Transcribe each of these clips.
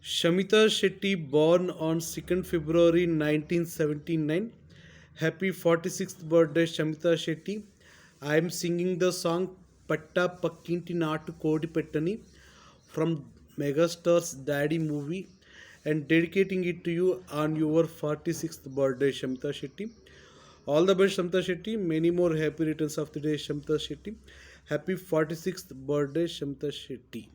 Shamita Shetty, born on 2nd February 1979. Happy 46th birthday, Shamita Shetty. I am singing the song Patta Pakkinti Naatu Kodi Pettani from Megastar's Daddy movie and dedicating it to you on your 46th birthday, Shamita Shetty. All the best, Shamita Shetty. Many more happy returns of the day, Shamita Shetty. Happy 46th birthday, Shamita Shetty.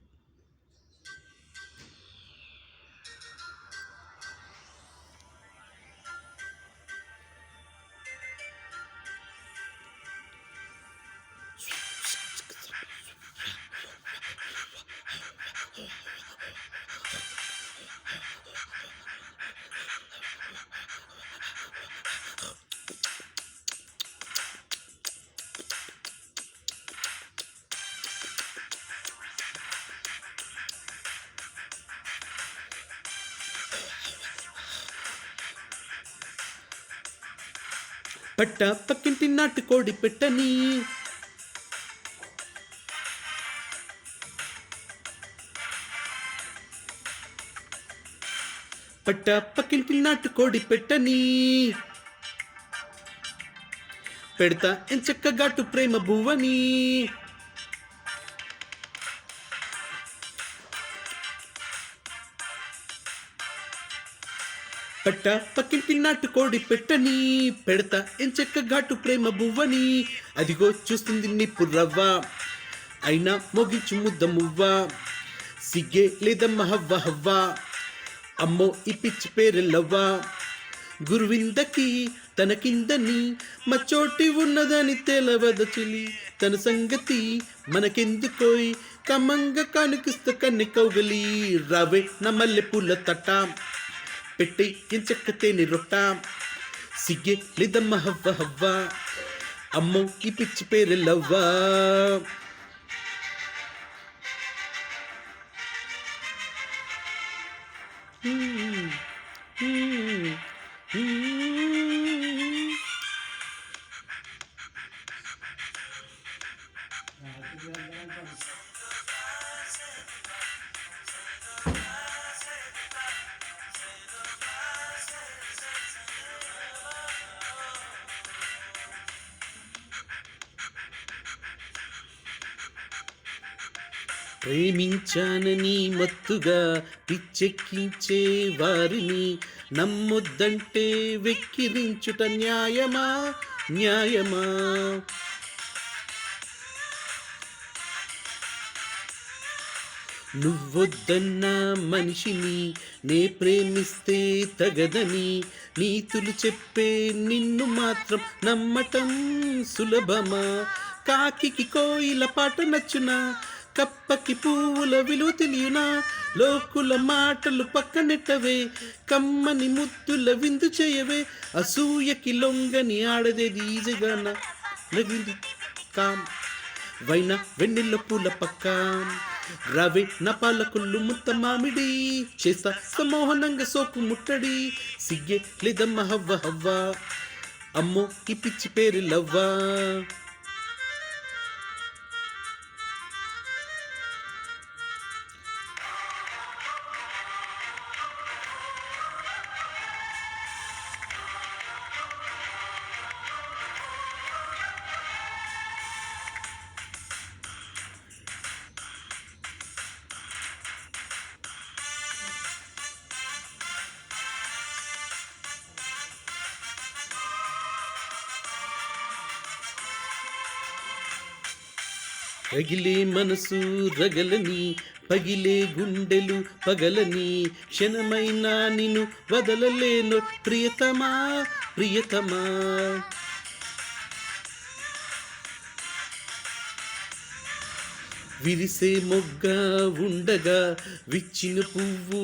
పట్ట పక్కింటి నాటుకోడి పెట్టని పట్ట పక్కింటి నాటుకోడి పెట్టని పెడతా ఎంచక్క ఘాటు ప్రేమ బువ్వని పట్ట పక్కింటి నాటుకోడి పెట్టని పెడతా ఎంచక్క ఘాటు ప్రేమ బువ్వని అదిగో చూస్తుంది నిప్పు రవ్వ అయినా మొగించు ముద్ద మువ్వ సిగ్గే లేదమ్మ హవ్వ హవ్వ అమ్మో ఈ పిచ్చి పేరెల్లవ్వ గురువిందకి తన కిందని మచ్చోటి ఉన్నదని తెలవద చిలి తన సంగతి మనకెందుకోయ్ కమ్మంగా కానుకిస్త కన్నె కౌగలి రావే నా మల్లె పూల తట్ట పెట్టి ఎంచక్క తేనె రొట్ట సిగ్గే లేదమ్మ హవ్వ హవ్వ అమ్మో ఈ పిచ్చి పేరెల్లవ్వా ప్రేమించానని మత్తుగా పిచ్చెక్కించే వారిని నమ్మొద్దంటే వెక్కిరించుట న్యాయమా న్యాయమా నువ్వొద్దన్న మనిషిని నే ప్రేమిస్తే తగదని నీతులు చెప్పే నిన్ను మాత్రం నమ్మటం సులభమా కాకికి కోయిల పాట నచ్చునా కప్పకి పువ్వుల విలువ తెలియనా లోకుల మాటలు పక్కనెట్టవే కమ్మని ముద్దుల విందు చేయవే అసూయకి లొంగని ఆడదేది ఈజగాన నగింది కాం వైన వెన్నెల్ల పూల పక్క రవే నా పాలకుళ్ళు ముత్త మామిడి చేస్తా సమోహనంగా సోకు ముట్టడి సిగ్గే లేదమ్మ హవ్వ హవ్వ అమ్మో ఈ పిచ్చి పేరు లవ్వా రగిలే మనసు రగలని పగిలే గుండెలు పగలని క్షణమైనా నిన్ను వదలలేను ప్రియతమా ప్రియతమా విరిసే మొగ్గ ఉండగా విచ్చిన పువ్వు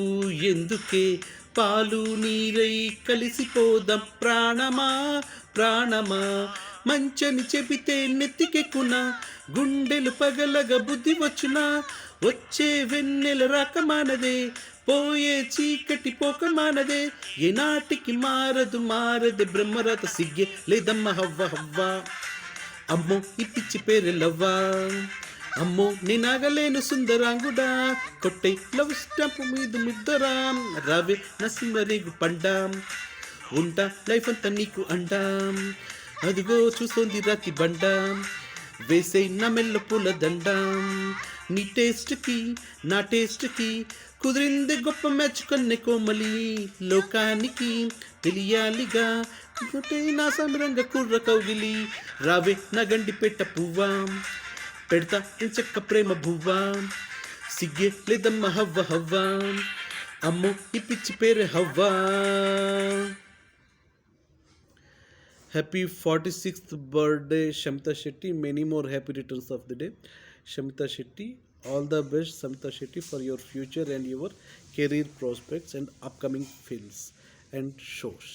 ఎందుకే పాలు నీరై కలిసిపోదాం ప్రాణమా ప్రాణమా మంచని చెబితే నెత్తికెక్కునా గుండెలు పగలగా బుద్ధి వచ్చునా వచ్చే వెన్నెల రాకమానదే పోయే చీకటి పోకమానదే ఏనాటికి మారదు మారదే బ్రహ్మరథ సిగ్గే లేదమ్మ హవ్వ హవ్వ అమ్మో ఈ పిచ్చి పేరెల్లవ్వా అమ్మో నేనాగలేను సుందరాంగుడా, కొట్టై లవ్ స్టాంప్ మీద ముద్దరా, రావే నసింహరేగు పండా, ఉంటా లైఫ్ అంతా నీకు అండా, అదిగో చూస్తోంది రాతి బండ, వేసే నా మెల్ల పూల దండ, నీ టేస్ట్కి నా టేస్ట్కి కుదిరింది గొప్ప మ్యాచ్ కొన్నే కోమలి, లోకానికి తెలియాలిగా ఒకటే నా సమరంగ కుర్ర కౌగిలి, రావే నా గండి పెట్ట పువ్వా, పెడతా ఎంచక్క ప్రేమ బువ్వా, సిగ్గే లేదమ్మ హవ్వ హవ్వా, అమ్మో ఈ పిచ్చి పేరు హవ్వా. Happy 46th birthday, Shamita Shetty. Many more happy returns of the day, Shamita Shetty. All the best, Shamita Shetty, for your future and your career prospects and upcoming films and shows.